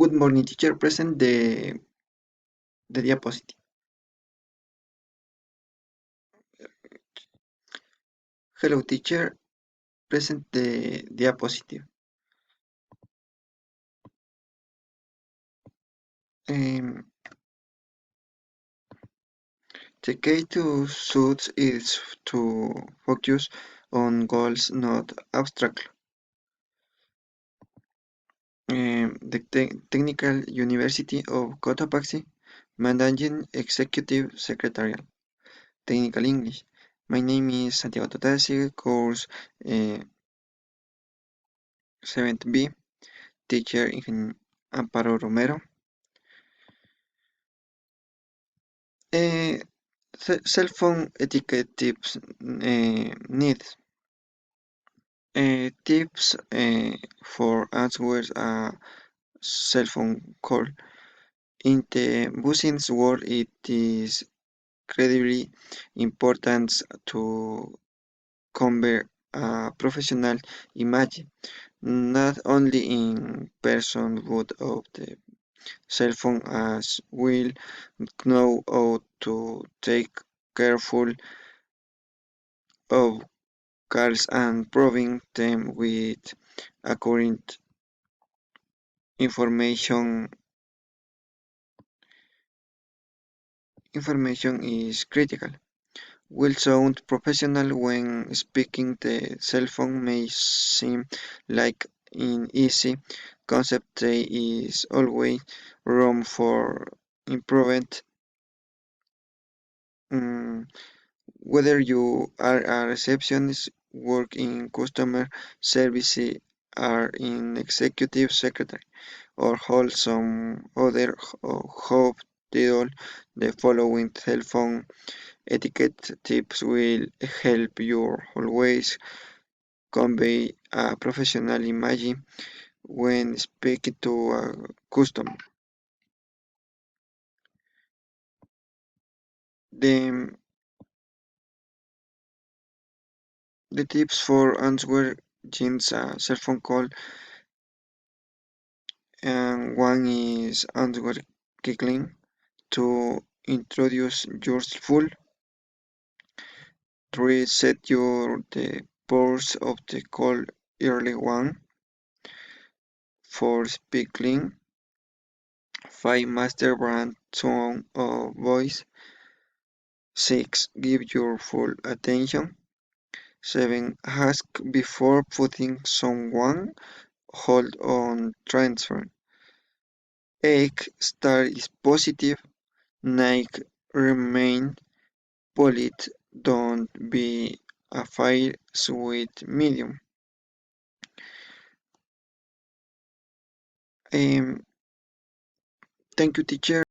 Good morning, teacher. Present the diapositive. Hello, teacher. Present the diapositive. Um, the key to suits is to focus on goals, not abstract. The Technical University of Cotopaxi, Managing Executive Secretarial, Technical English. My name is Santiago Totasi, course 7th B, teacher in Amparo Romero. Uh, Cell phone etiquette tips needs. Tips for answers a cell phone call. In the business world, it is incredibly important to convey a professional image, not only in person but of the cell phone as well know how to take careful of calls and proving them with accurate information. Information is critical. Will sound professional when speaking. The cell phone may seem like an easy concept. There is always room for improvement. Mm, Whether you are a receptionist, work in customer service, are in executive secretary, or hold some other job title, the following cell phone etiquette tips will help you always convey a professional image when speaking to a customer. The, the tips for answering a cell phone call, and one is answer quickly to introduce yourself. 3. Set the purpose of the call early. 1. For speaking. 5. Master brand tone of voice. 6. Give your full attention. 7. Ask before putting someone hold on transfer. 8. Start is positive. 9. Remain polite. Don't be a fire with medium. Um, Thank you, teacher.